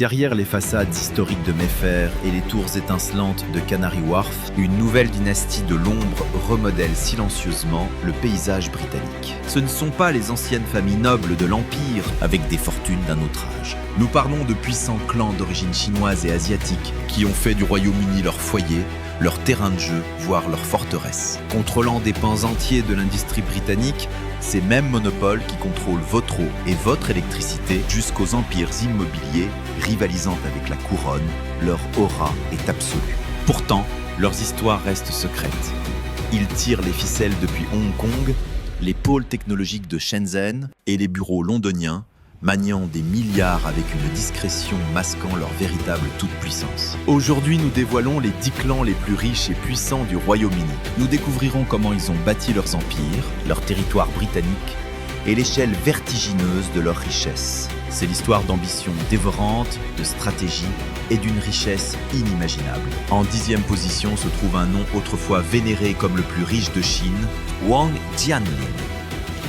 Derrière les façades historiques de Mayfair et les tours étincelantes de Canary Wharf, une nouvelle dynastie de l'ombre remodèle silencieusement le paysage britannique. Ce ne sont pas les anciennes familles nobles de l'Empire avec des fortunes d'un autre âge. Nous parlons de puissants clans d'origine chinoise et asiatique qui ont fait du Royaume-Uni leur foyer, leur terrain de jeu, voire leur forteresse. Contrôlant des pans entiers de l'industrie britannique, ces mêmes monopoles qui contrôlent votre eau et votre électricité jusqu'aux empires immobiliers rivalisant avec la couronne, leur aura est absolue. Pourtant, leurs histoires restent secrètes. Ils tirent les ficelles depuis Hong Kong, les pôles technologiques de Shenzhen et les bureaux londoniens, maniant des milliards avec une discrétion masquant leur véritable toute-puissance. Aujourd'hui, nous dévoilons les 10 clans les plus riches et puissants du Royaume-Uni. Nous découvrirons comment ils ont bâti leurs empires, leur territoire britannique et l'échelle vertigineuse de leur richesse. C'est l'histoire d'ambition dévorante, de stratégie et d'une richesse inimaginable. En 10e position se trouve un nom autrefois vénéré comme le plus riche de Chine, Wang Jianlin.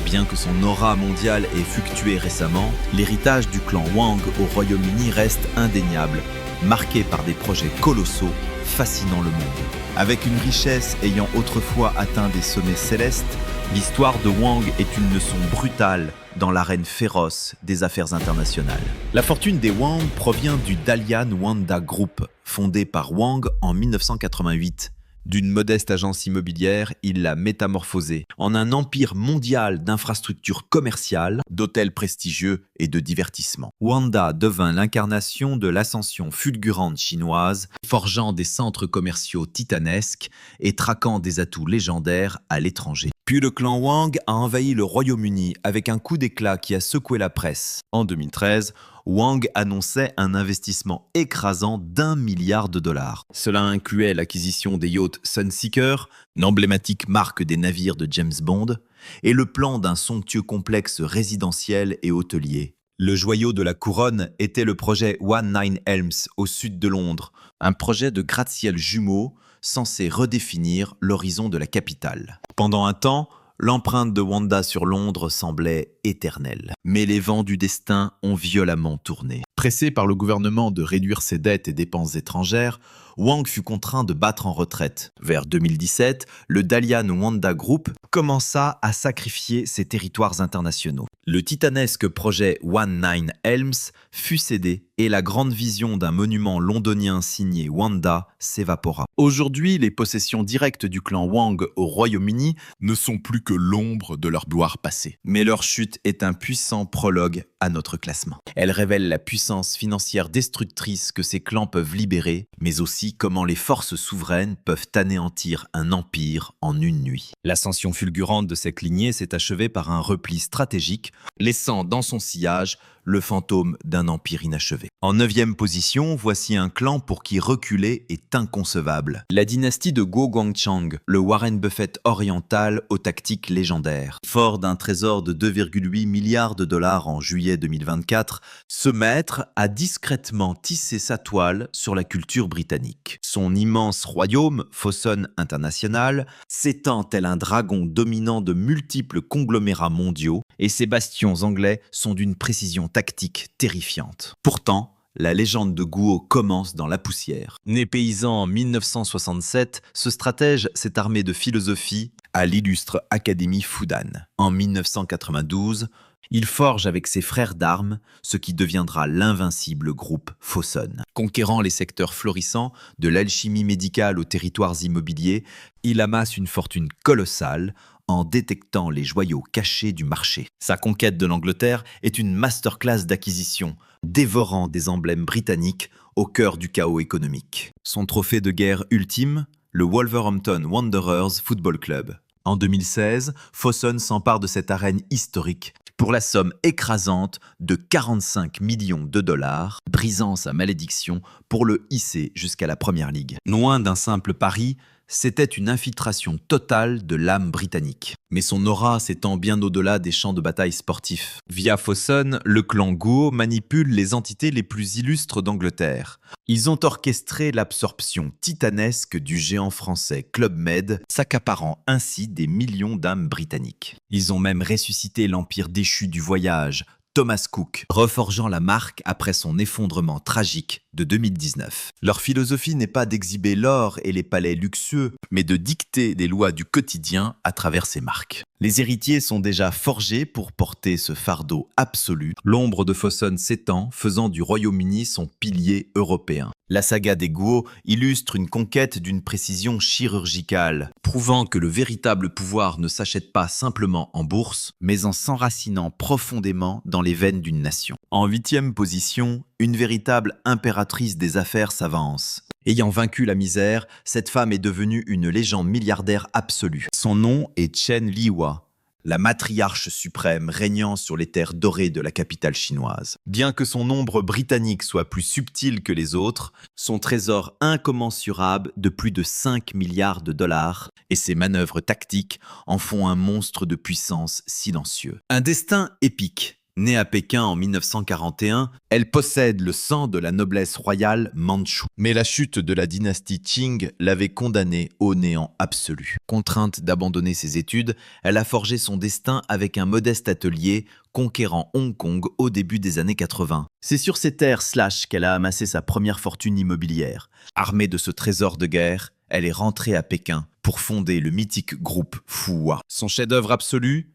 Bien que son aura mondiale ait fluctué récemment, l'héritage du clan Wang au Royaume-Uni reste indéniable, marqué par des projets colossaux fascinant le monde. Avec une richesse ayant autrefois atteint des sommets célestes, l'histoire de Wang est une leçon brutale dans l'arène féroce des affaires internationales. La fortune des Wang provient du Dalian Wanda Group, fondé par Wang en 1988. D'une modeste agence immobilière, il l'a métamorphosée en un empire mondial d'infrastructures commerciales, d'hôtels prestigieux et de divertissement. Wanda devint l'incarnation de l'ascension fulgurante chinoise, forgeant des centres commerciaux titanesques et traquant des atouts légendaires à l'étranger. Puis le clan Wang a envahi le Royaume-Uni avec un coup d'éclat qui a secoué la presse. En 2013, Wang annonçait un investissement écrasant d'1 milliard de dollars. Cela incluait l'acquisition des yachts Sunseeker, une emblématique marque des navires de James Bond, et le plan d'un somptueux complexe résidentiel et hôtelier. Le joyau de la couronne était le projet 19 Elms au sud de Londres, un projet de gratte-ciel jumeaux censé redéfinir l'horizon de la capitale. Pendant un temps, l'empreinte de Wanda sur Londres semblait éternelle. Mais les vents du destin ont violemment tourné. Pressé par le gouvernement de réduire ses dettes et dépenses étrangères, Wang fut contraint de battre en retraite. Vers 2017, le Dalian Wanda Group commença à sacrifier ses territoires internationaux. Le titanesque projet 19 Elms fut cédé et la grande vision d'un monument londonien signé Wanda s'évapora. Aujourd'hui, les possessions directes du clan Wang au Royaume-Uni ne sont plus que l'ombre de leur gloire passée. Mais leur chute est un puissant prologue à notre classement. Elle révèle la puissance financière destructrice que ces clans peuvent libérer, mais aussi comment les forces souveraines peuvent anéantir un empire en une nuit. L'ascension fulgurante de cette lignée s'est achevée par un repli stratégique, laissant dans son sillage le fantôme d'un empire inachevé. En 9e position, voici un clan pour qui reculer est inconcevable. La dynastie de Guo Guangchang, le Warren Buffett oriental aux tactiques légendaires. Fort d'un trésor de 2,8 milliards de dollars en juillet 2024, ce maître a discrètement tissé sa toile sur la culture britannique. Son immense royaume, Fosun International, s'étend tel un dragon dominant de multiples conglomérats mondiaux, et ses bastions anglais sont d'une précision tactique terrifiante. Pourtant, la légende de Guo commence dans la poussière. Né paysan en 1967, ce stratège s'est armé de philosophie à l'illustre Académie Fudan. En 1992, il forge avec ses frères d'armes ce qui deviendra l'invincible groupe Fosun. Conquérant les secteurs florissants, de l'alchimie médicale aux territoires immobiliers, il amasse une fortune colossale en détectant les joyaux cachés du marché. Sa conquête de l'Angleterre est une masterclass d'acquisition, dévorant des emblèmes britanniques au cœur du chaos économique. Son trophée de guerre ultime, le Wolverhampton Wanderers Football Club. En 2016, Fosun s'empare de cette arène historique pour la somme écrasante de 45 millions de dollars, brisant sa malédiction pour le hisser jusqu'à la Première Ligue. Loin d'un simple pari, c'était une infiltration totale de l'âme britannique. Mais son aura s'étend bien au-delà des champs de bataille sportifs. Via Fosun, le clan Guo manipule les entités les plus illustres d'Angleterre. Ils ont orchestré l'absorption titanesque du géant français Club Med, s'accaparant ainsi des millions d'âmes britanniques. Ils ont même ressuscité l'empire déchu du voyage, Thomas Cook, reforgeant la marque après son effondrement tragique de 2019. Leur philosophie n'est pas d'exhiber l'or et les palais luxueux, mais de dicter des lois du quotidien à travers ces marques. Les héritiers sont déjà forgés pour porter ce fardeau absolu. L'ombre de Fosun s'étend, faisant du Royaume-Uni son pilier européen. La saga des Guo illustre une conquête d'une précision chirurgicale, prouvant que le véritable pouvoir ne s'achète pas simplement en bourse, mais en s'enracinant profondément dans les veines d'une nation. En 8e position, une véritable impératrice des affaires s'avance. Ayant vaincu la misère, cette femme est devenue une légende milliardaire absolue. Son nom est Chen Lihua, la matriarche suprême régnant sur les terres dorées de la capitale chinoise. Bien que son ombre britannique soit plus subtile que les autres, son trésor incommensurable de plus de 5 milliards de dollars et ses manœuvres tactiques en font un monstre de puissance silencieux. Un destin épique. Née à Pékin en 1941, elle possède le sang de la noblesse royale mandchoue. Mais la chute de la dynastie Qing l'avait condamnée au néant absolu. Contrainte d'abandonner ses études, elle a forgé son destin avec un modeste atelier, conquérant Hong Kong au début des années 80. C'est sur ces terres qu'elle a amassé sa première fortune immobilière. Armée de ce trésor de guerre, elle est rentrée à Pékin pour fonder le mythique groupe Fuwa. Son chef-d'œuvre absolu,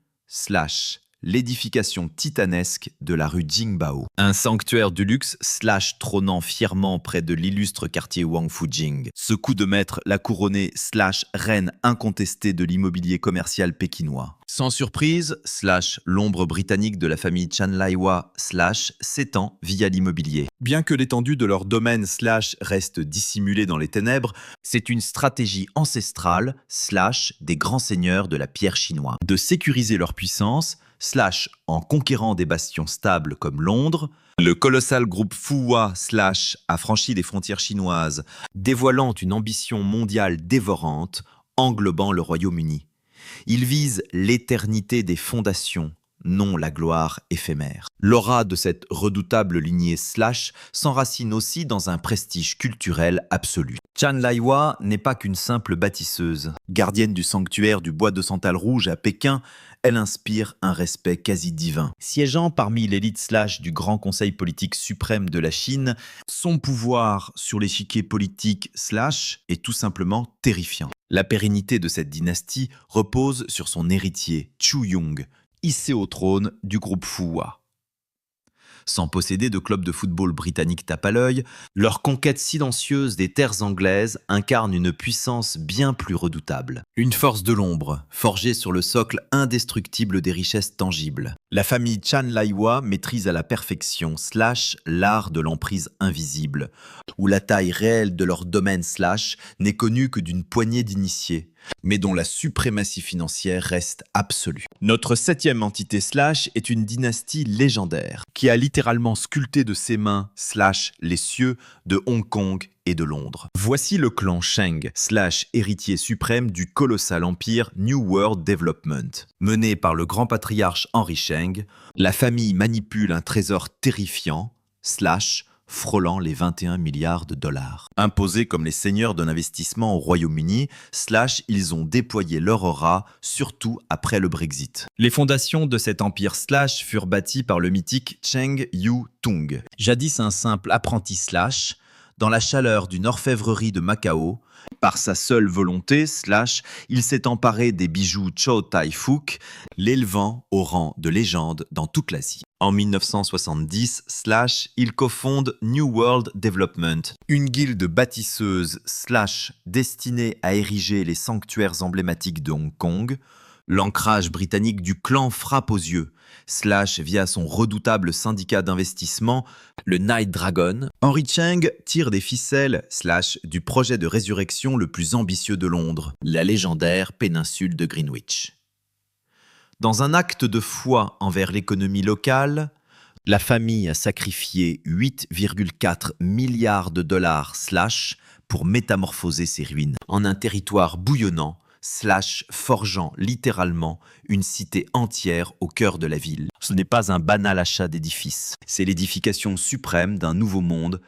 l'édification titanesque de la rue Jingbao. Un sanctuaire du luxe trônant fièrement près de l'illustre quartier Wangfujing. Ce coup de maître l'a couronné reine incontestée de l'immobilier commercial pékinois. Sans surprise, l'ombre britannique de la famille Chan Laiwa s'étend via l'immobilier. Bien que l'étendue de leur domaine reste dissimulée dans les ténèbres, c'est une stratégie ancestrale des grands seigneurs de la pierre chinoise. De sécuriser leur puissance, en conquérant des bastions stables comme Londres, le colossal groupe Fuwa a franchi les frontières chinoises, dévoilant une ambition mondiale dévorante, englobant le Royaume-Uni. Il vise l'éternité des fondations, non la gloire éphémère. L'aura de cette redoutable lignée s'enracine aussi dans un prestige culturel absolu. Chan Laiwa n'est pas qu'une simple bâtisseuse. Gardienne du sanctuaire du bois de santal rouge à Pékin, elle inspire un respect quasi divin. Siégeant parmi l'élite du Grand Conseil politique suprême de la Chine, son pouvoir sur l'échiquier politique est tout simplement terrifiant. La pérennité de cette dynastie repose sur son héritier, Chu Yong, hissé au trône du groupe Fuwa. Sans posséder de club de football britannique tape à l'œil, leur conquête silencieuse des terres anglaises incarne une puissance bien plus redoutable. Une force de l'ombre, forgée sur le socle indestructible des richesses tangibles. La famille Chan Laiwa maîtrise à la perfection l'art de l'emprise invisible, où la taille réelle de leur domaine n'est connue que d'une poignée d'initiés, mais dont la suprématie financière reste absolue. Notre 7e entité est une dynastie légendaire, qui a littéralement sculpté de ses mains les cieux de Hong Kong et de Londres. Voici le clan Sheng, héritier suprême du colossal empire New World Development. Mené par le grand patriarche Henry Sheng, la famille manipule un trésor terrifiant, frôlant les 21 milliards de dollars. Imposés comme les seigneurs d'un investissement au Royaume-Uni, ils ont déployé leur aura, surtout après le Brexit. Les fondations de cet empire furent bâties par le mythique Cheng Yu-tung. Jadis un simple apprenti dans la chaleur d'une orfèvrerie de Macao, par sa seule volonté, il s'est emparé des bijoux Chow Tai Fook, l'élevant au rang de légende dans toute l'Asie. En 1970, il cofonde New World Development, une guilde bâtisseuse destinée à ériger les sanctuaires emblématiques de Hong Kong. L'ancrage britannique du clan frappe aux yeux. Via son redoutable syndicat d'investissement, le Night Dragon, Henry Cheng tire des ficelles du projet de résurrection le plus ambitieux de Londres, la légendaire péninsule de Greenwich. Dans un acte de foi envers l'économie locale, la famille a sacrifié 8,4 milliards de dollars pour métamorphoser ses ruines en un territoire bouillonnant, forgeant littéralement une cité entière au cœur de la ville. Ce n'est pas un banal achat d'édifices, c'est l'édification suprême d'un nouveau monde,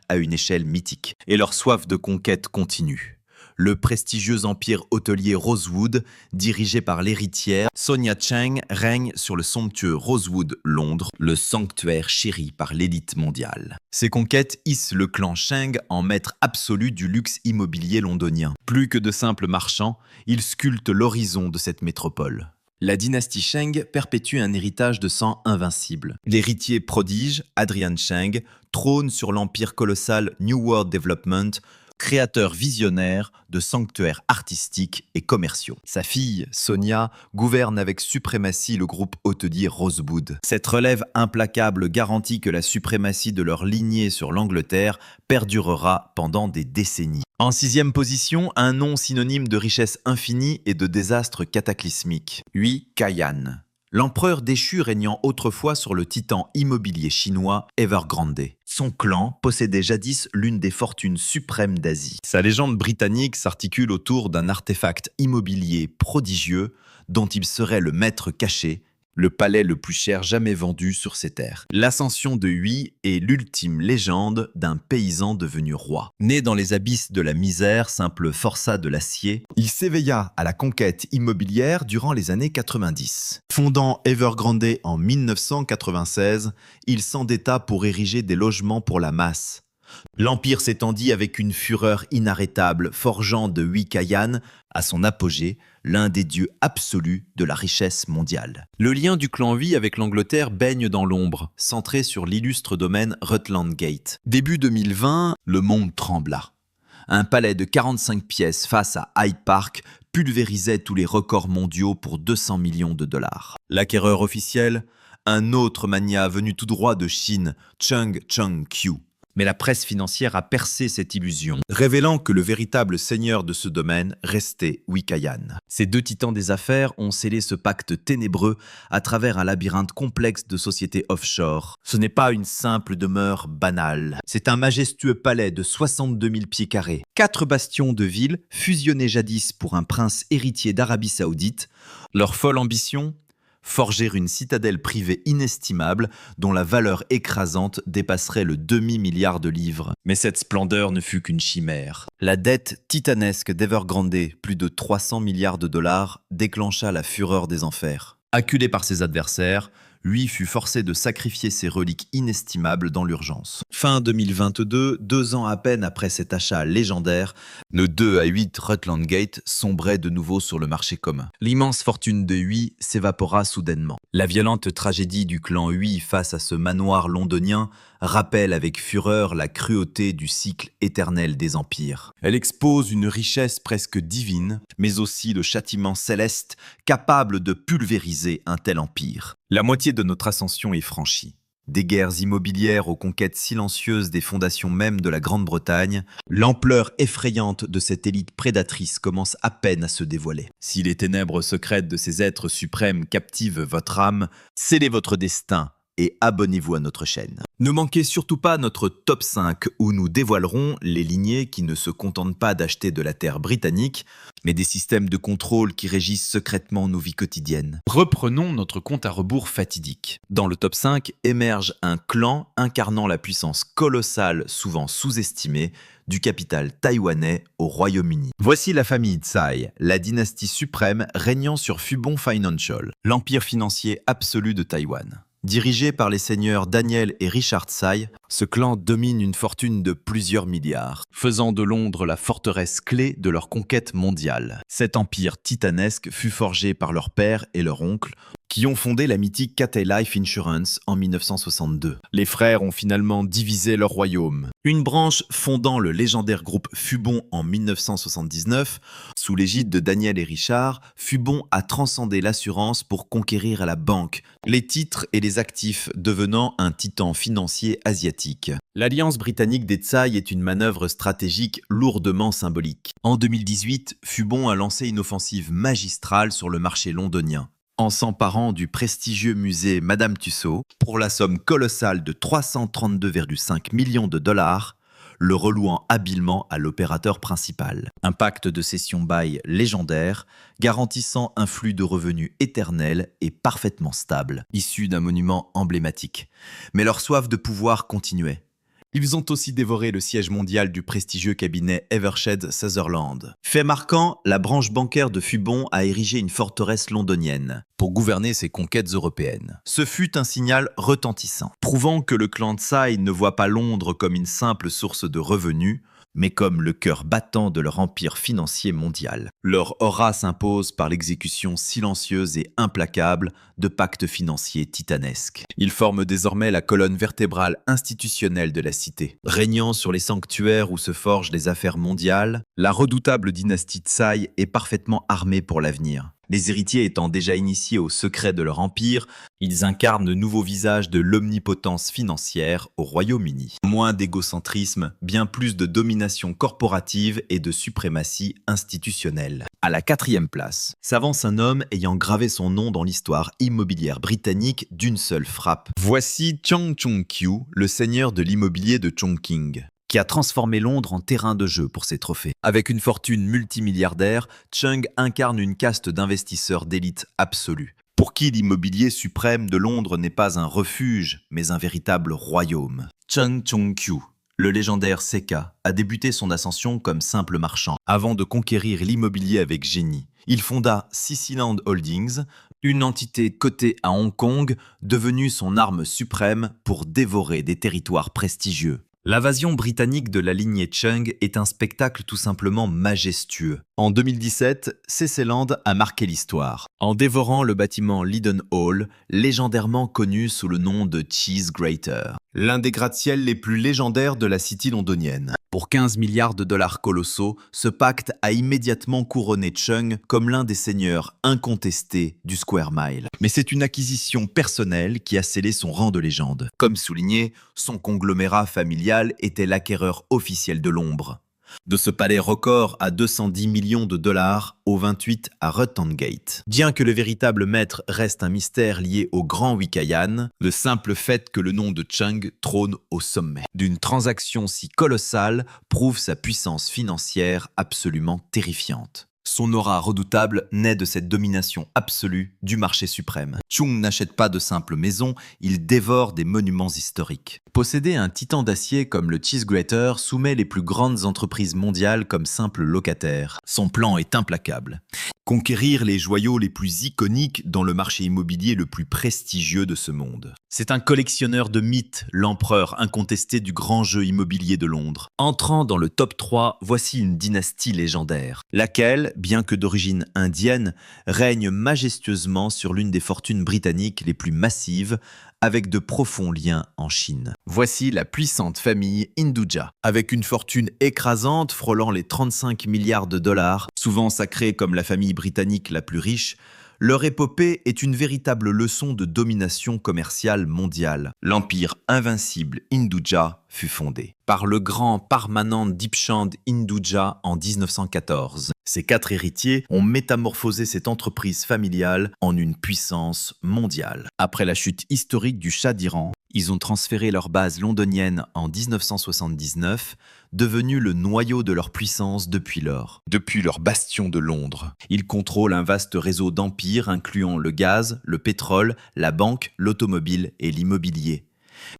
à une échelle mythique. Et leur soif de conquête continue. Le prestigieux empire hôtelier Rosewood, dirigé par l'héritière Sonia Cheng, règne sur le somptueux Rosewood Londres, le sanctuaire chéri par l'élite mondiale. Ces conquêtes hissent le clan Cheng en maître absolu du luxe immobilier londonien. Plus que de simples marchands, ils sculptent l'horizon de cette métropole. La dynastie Cheng perpétue un héritage de sang invincible. L'héritier prodige, Adrian Cheng, trône sur l'empire colossal New World Development, créateur visionnaire de sanctuaires artistiques et commerciaux. Sa fille, Sonia, gouverne avec suprématie le groupe hôtelier Rosewood. Cette relève implacable garantit que la suprématie de leur lignée sur l'Angleterre perdurera pendant des décennies. En 6e position, un nom synonyme de richesse infinie et de désastre cataclysmique. Huaycayan. L'empereur déchu régnant autrefois sur le titan immobilier chinois Evergrande. Son clan possédait jadis l'une des fortunes suprêmes d'Asie. Sa légende britannique s'articule autour d'un artefact immobilier prodigieux dont il serait le maître caché, le palais le plus cher jamais vendu sur ces terres. L'ascension de Huy est l'ultime légende d'un paysan devenu roi. Né dans les abysses de la misère, simple forçat de l'acier, il s'éveilla à la conquête immobilière durant les années 90. Fondant Evergrande en 1996, il s'endetta pour ériger des logements pour la masse. L'empire s'étendit avec une fureur inarrêtable, forgeant de Huaycayan, à son apogée, l'un des dieux absolus de la richesse mondiale. Le lien du clan Huy avec l'Angleterre baigne dans l'ombre, centré sur l'illustre domaine Rutland Gate. Début 2020, le monde trembla. Un palais de 45 pièces face à Hyde Park pulvérisait tous les records mondiaux pour 200 millions de dollars. L'acquéreur officiel, un autre magnat venu tout droit de Chine, Cheng Cheng-Qiu. Mais la presse financière a percé cette illusion, révélant que le véritable seigneur de ce domaine restait Huaycayan. Ces deux titans des affaires ont scellé ce pacte ténébreux à travers un labyrinthe complexe de sociétés offshore. Ce n'est pas une simple demeure banale. C'est un majestueux palais de 62 000 pieds carrés. 4 bastions de ville fusionnés jadis pour un prince héritier d'Arabie Saoudite. Leur folle ambition ? Forger une citadelle privée inestimable dont la valeur écrasante dépasserait le demi-milliard de livres. Mais cette splendeur ne fut qu'une chimère. La dette titanesque d'Evergrande, plus de 300 milliards de dollars, déclencha la fureur des enfers. Acculé par ses adversaires, Huy fut forcé de sacrifier ses reliques inestimables dans l'urgence. Fin 2022, 2 ans à peine après cet achat légendaire, le 2 à 8 Rutland Gate sombrait de nouveau sur le marché commun. L'immense fortune de Huy s'évapora soudainement. La violente tragédie du clan Huy face à ce manoir londonien rappelle avec fureur la cruauté du cycle éternel des empires. Elle expose une richesse presque divine, mais aussi le châtiment céleste capable de pulvériser un tel empire. La moitié de notre ascension est franchie. Des guerres immobilières aux conquêtes silencieuses des fondations même de la Grande-Bretagne, l'ampleur effrayante de cette élite prédatrice commence à peine à se dévoiler. Si les ténèbres secrètes de ces êtres suprêmes captivent votre âme, scellez votre destin et abonnez-vous à notre chaîne. Ne manquez surtout pas notre top 5 où nous dévoilerons les lignées qui ne se contentent pas d'acheter de la terre britannique, mais des systèmes de contrôle qui régissent secrètement nos vies quotidiennes. Reprenons notre compte à rebours fatidique. Dans le top 5 émerge un clan incarnant la puissance colossale, souvent sous-estimée, du capital taïwanais au Royaume-Uni. Voici la famille Tsai, la dynastie suprême régnant sur Fubon Financial, l'empire financier absolu de Taïwan. Dirigé par les seigneurs Daniel et Richard Tsai, ce clan domine une fortune de plusieurs milliards, faisant de Londres la forteresse clé de leur conquête mondiale. Cet empire titanesque fut forgé par leur père et leur oncle, qui ont fondé la mythique Cathay Life Insurance en 1962. Les frères ont finalement divisé leur royaume. Une branche fondant le légendaire groupe Fubon en 1979, sous l'égide de Daniel et Richard, Fubon a transcendé l'assurance pour conquérir la banque, les titres et les actifs devenant un titan financier asiatique. L'alliance britannique des Tsai est une manœuvre stratégique lourdement symbolique. En 2018, Fubon a lancé une offensive magistrale sur le marché londonien, en s'emparant du prestigieux musée Madame Tussauds pour la somme colossale de 332,5 millions de dollars, le relouant habilement à l'opérateur principal. Un pacte de cession-bail légendaire, garantissant un flux de revenus éternel et parfaitement stable, issu d'un monument emblématique. Mais leur soif de pouvoir continuait. Ils ont aussi dévoré le siège mondial du prestigieux cabinet Evershed Sutherland. Fait marquant, la branche bancaire de Fubon a érigé une forteresse londonienne pour gouverner ses conquêtes européennes. Ce fut un signal retentissant, prouvant que le clan Tsai ne voit pas Londres comme une simple source de revenus, mais comme le cœur battant de leur empire financier mondial. Leur aura s'impose par l'exécution silencieuse et implacable de pactes financiers titanesques. Ils forment désormais la colonne vertébrale institutionnelle de la cité. Régnant sur les sanctuaires où se forgent les affaires mondiales, la redoutable dynastie Tsai est parfaitement armée pour l'avenir. Les héritiers étant déjà initiés au secret de leur empire, ils incarnent de nouveaux visages de l'omnipotence financière au Royaume-Uni. Moins d'égocentrisme, bien plus de domination corporative et de suprématie institutionnelle. À la 4e place, s'avance un homme ayant gravé son nom dans l'histoire immobilière britannique d'une seule frappe. Voici Chang Chung-kyu, le seigneur de l'immobilier de Chongqing, qui a transformé Londres en terrain de jeu pour ses trophées. Avec une fortune multimilliardaire, Chung incarne une caste d'investisseurs d'élite absolue, pour qui l'immobilier suprême de Londres n'est pas un refuge, mais un véritable royaume. Chang Chung-kyu, le légendaire Seka, a débuté son ascension comme simple marchand, avant de conquérir l'immobilier avec génie. Il fonda Siciland Holdings, une entité cotée à Hong Kong, devenue son arme suprême pour dévorer des territoires prestigieux. L'invasion britannique de la lignée Chung est un spectacle tout simplement majestueux. En 2017, Ceceland a marqué l'histoire, en dévorant le bâtiment Leaden Hall, légendairement connu sous le nom de Cheese Grater, l'un des gratte-ciels les plus légendaires de la city londonienne. Pour 15 milliards de dollars colossaux, ce pacte a immédiatement couronné Chung comme l'un des seigneurs incontestés du Square Mile. Mais c'est une acquisition personnelle qui a scellé son rang de légende. Comme souligné, son conglomérat familial était l'acquéreur officiel de l'ombre. De ce palais record à 210 millions de dollars au 28 à Rutland Gate. Bien que le véritable maître reste un mystère lié au grand Wikayan, le simple fait que le nom de Chung trône au sommet d'une transaction si colossale prouve sa puissance financière absolument terrifiante. Son aura redoutable naît de cette domination absolue du marché suprême. Chung n'achète pas de simples maisons, il dévore des monuments historiques. Posséder un titan d'acier comme le Cheese Grater soumet les plus grandes entreprises mondiales comme simples locataires. Son plan est implacable. Conquérir les joyaux les plus iconiques dans le marché immobilier le plus prestigieux de ce monde. C'est un collectionneur de mythes, l'empereur incontesté du grand jeu immobilier de Londres. Entrant dans le top 3, voici une dynastie légendaire, laquelle, bien que d'origine indienne, règne majestueusement sur l'une des fortunes britanniques les plus massives, avec de profonds liens en Chine. Voici la puissante famille Hinduja, avec une fortune écrasante frôlant les 35 milliards de dollars, souvent sacrée comme la famille britannique la plus riche. Leur épopée est une véritable leçon de domination commerciale mondiale. L'empire invincible Hinduja fut fondé par le grand Parmanand Dipchand Hinduja en 1914. Ces 4 héritiers ont métamorphosé cette entreprise familiale en une puissance mondiale. Après la chute historique du Shah d'Iran, ils ont transféré leur base londonienne en 1979, devenue le noyau de leur puissance depuis lors. Depuis leur bastion de Londres, ils contrôlent un vaste réseau d'empires incluant le gaz, le pétrole, la banque, l'automobile et l'immobilier.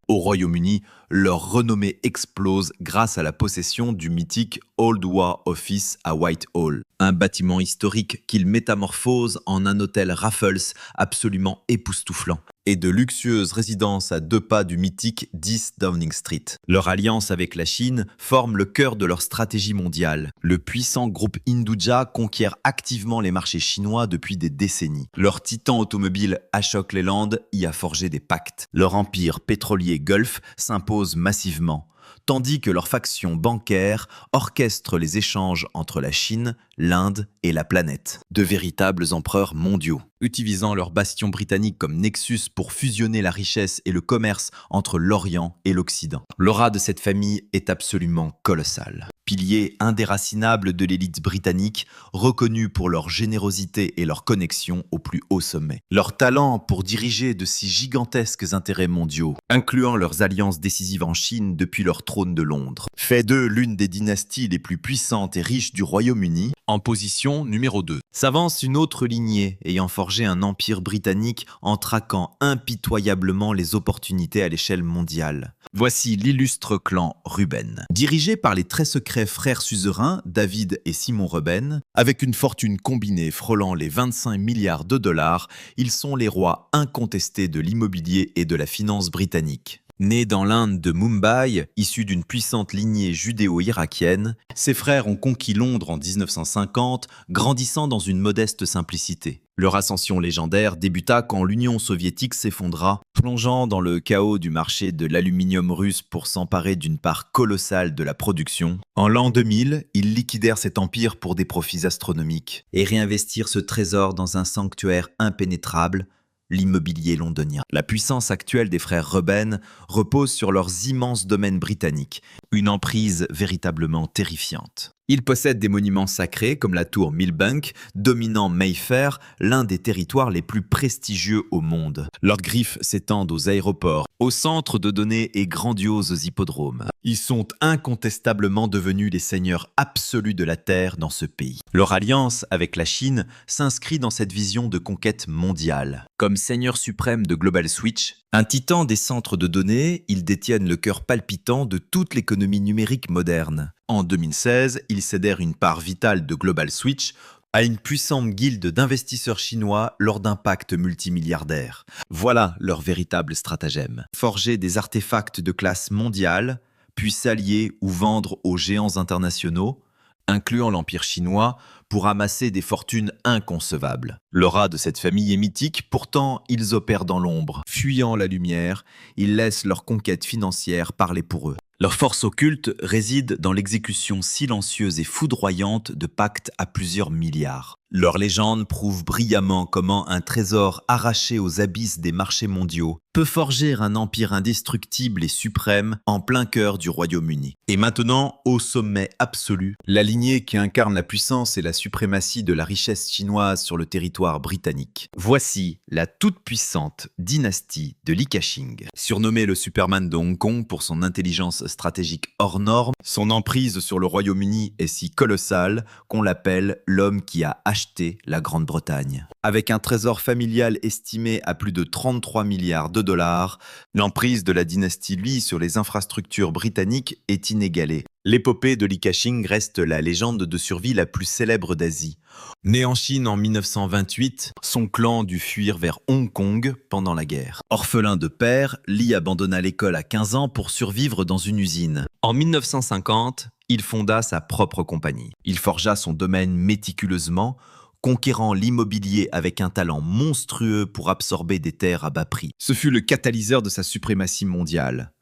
Au Royaume-Uni, leur renommée explose grâce à la possession du mythique Old War Office à Whitehall, un bâtiment historique qu'ils métamorphosent en un hôtel Raffles absolument époustouflant, et de luxueuses résidences à 2 pas du mythique 10 Downing Street. Leur alliance avec la Chine forme le cœur de leur stratégie mondiale. Le puissant groupe Hinduja conquiert activement les marchés chinois depuis des décennies. Leur titan automobile Ashok Leyland y a forgé des pactes. Leur empire pétrolier Gulf s'impose massivement, tandis que leur faction bancaire orchestre les échanges entre la Chine, l'Inde et la planète. De véritables empereurs mondiaux, utilisant leur bastion britannique comme nexus pour fusionner la richesse et le commerce entre l'Orient et l'Occident. L'aura de cette famille est absolument colossale. piliers indéracinables de l'élite britannique, reconnus pour leur générosité et leur connexion au plus haut sommet. Leur talent pour diriger de si gigantesques intérêts mondiaux, incluant leurs alliances décisives en Chine depuis leur trône de Londres, fait d'eux l'une des dynasties les plus puissantes et riches du Royaume-Uni. En position numéro 2 s'avance une autre lignée ayant forgé un empire britannique en traquant impitoyablement les opportunités à l'échelle mondiale. Voici l'illustre clan Ruben. Dirigé par les très secrets frères suzerains David et Simon Ruben, avec une fortune combinée frôlant les 25 milliards de dollars, ils sont les rois incontestés de l'immobilier et de la finance britannique. Né dans l'Inde de Mumbai, issu d'une puissante lignée judéo-irakienne, ses frères ont conquis Londres en 1950, grandissant dans une modeste simplicité. Leur ascension légendaire débuta quand l'Union soviétique s'effondra, plongeant dans le chaos du marché de l'aluminium russe pour s'emparer d'une part colossale de la production. En l'an 2000, ils liquidèrent cet empire pour des profits astronomiques et réinvestirent ce trésor dans un sanctuaire impénétrable, l'immobilier londonien. La puissance actuelle des frères Ruben repose sur leurs immenses domaines britanniques, une emprise véritablement terrifiante. Ils possèdent des monuments sacrés comme la tour Millbank, dominant Mayfair, l'un des territoires les plus prestigieux au monde. Leurs griffes s'étendent aux aéroports, aux centres de données et grandioses hippodromes. Ils sont incontestablement devenus les seigneurs absolus de la Terre dans ce pays. Leur alliance avec la Chine s'inscrit dans cette vision de conquête mondiale. Comme seigneur suprême de Global Switch, un titan des centres de données, ils détiennent le cœur palpitant de toute l'économie numérique moderne. En 2016, ils cédèrent une part vitale de Global Switch à une puissante guilde d'investisseurs chinois lors d'un pacte multimilliardaire. Voilà leur véritable stratagème. Forger des artefacts de classe mondiale, puis s'allier ou vendre aux géants internationaux, incluant l'Empire chinois, pour amasser des fortunes inconcevables. L'aura de cette famille est mythique, pourtant ils opèrent dans l'ombre. Fuyant la lumière, ils laissent leur conquête financière parler pour eux. Leur force occulte réside dans l'exécution silencieuse et foudroyante de pactes à plusieurs milliards. Leur légende prouve brillamment comment un trésor arraché aux abysses des marchés mondiaux peut forger un empire indestructible et suprême en plein cœur du Royaume-Uni. Et maintenant, au sommet absolu, la lignée qui incarne la puissance et la suprématie de la richesse chinoise sur le territoire britannique. Voici la toute-puissante dynastie de Li Ka-shing. Surnommé le Superman de Hong Kong pour son intelligence stratégique hors norme, son emprise sur le Royaume-Uni est si colossale qu'on l'appelle l'homme qui a acheté la Grande-Bretagne. Avec un trésor familial estimé à plus de 33 milliards de dollars, l'emprise de la dynastie Li sur les infrastructures britanniques est inégalée. L'épopée de Li Ka-shing reste la légende de survie la plus célèbre d'Asie. Né en Chine en 1928, son clan dut fuir vers Hong Kong pendant la guerre. Orphelin de père, Li abandonna l'école à 15 ans pour survivre dans une usine. En 1950, il fonda sa propre compagnie. Il forgea son domaine méticuleusement, conquérant l'immobilier avec un talent monstrueux pour absorber des terres à bas prix. Ce fut le catalyseur de sa suprématie mondiale.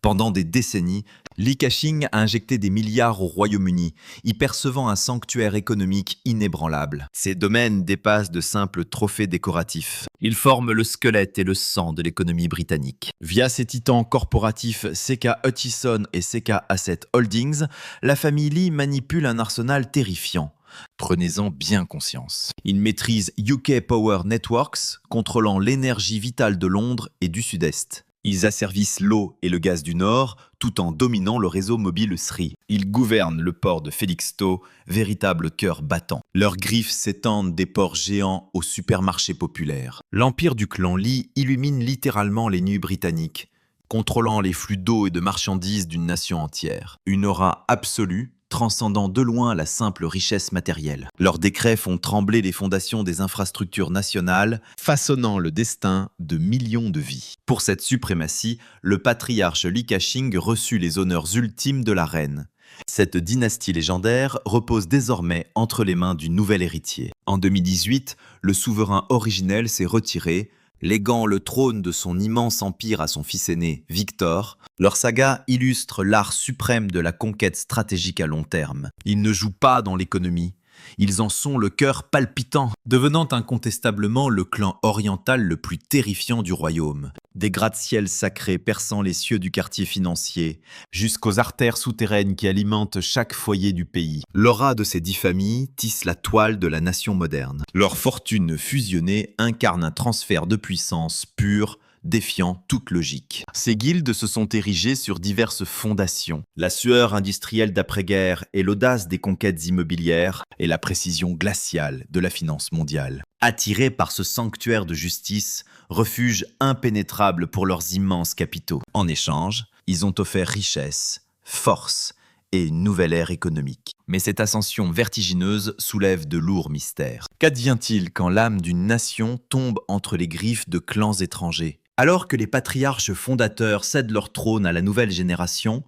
Pendant des décennies, Li Ka-shing a injecté des milliards au Royaume-Uni, y percevant un sanctuaire économique inébranlable. Ces domaines dépassent de simples trophées décoratifs. Ils forment le squelette et le sang de l'économie britannique. Via ses titans corporatifs CK Hutchison et CK Asset Holdings, la famille Li manipule un arsenal terrifiant. Prenez-en bien conscience. Ils maîtrisent UK Power Networks, contrôlant l'énergie vitale de Londres et du Sud-Est. Ils asservissent l'eau et le gaz du Nord, tout en dominant le réseau mobile Sri. Ils gouvernent le port de Felixstowe, véritable cœur battant. Leurs griffes s'étendent des ports géants aux supermarchés populaires. L'empire du clan Li illumine littéralement les nuits britanniques, contrôlant les flux d'eau et de marchandises d'une nation entière. Une aura absolue, transcendant de loin la simple richesse matérielle. Leurs décrets font trembler les fondations des infrastructures nationales, façonnant le destin de millions de vies. Pour cette suprématie, le patriarche Li Ka-shing reçut les honneurs ultimes de la reine. Cette dynastie légendaire repose désormais entre les mains du nouvel héritier. En 2018, le souverain originel s'est retiré, léguant le trône de son immense empire à son fils aîné, Victor. Leur saga illustre l'art suprême de la conquête stratégique à long terme. Ils ne jouent pas dans l'économie, Ils en sont le cœur palpitant, devenant incontestablement le clan oriental le plus terrifiant du royaume. Des gratte-ciels sacrés perçant les cieux du quartier financier, jusqu'aux artères souterraines qui alimentent chaque foyer du pays. L'aura de ces 10 familles tisse la toile de la nation moderne. Leur fortune fusionnée incarne un transfert de puissance pure, défiant toute logique. Ces guildes se sont érigées sur diverses fondations. La sueur industrielle d'après-guerre et l'audace des conquêtes immobilières et la précision glaciale de la finance mondiale. Attirés par ce sanctuaire de justice, refuge impénétrable pour leurs immenses capitaux. En échange, ils ont offert richesse, force et une nouvelle ère économique. Mais cette ascension vertigineuse soulève de lourds mystères. Qu'advient-il quand l'âme d'une nation tombe entre les griffes de clans étrangers ? Alors que les patriarches fondateurs cèdent leur trône à la nouvelle génération,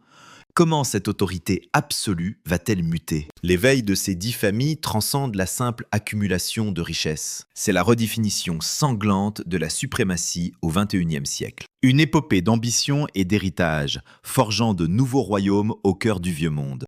comment cette autorité absolue va-t-elle muter ? L'éveil de ces 10 familles transcende la simple accumulation de richesses. C'est la redéfinition sanglante de la suprématie au XXIe siècle. Une épopée d'ambition et d'héritage, forgeant de nouveaux royaumes au cœur du vieux monde.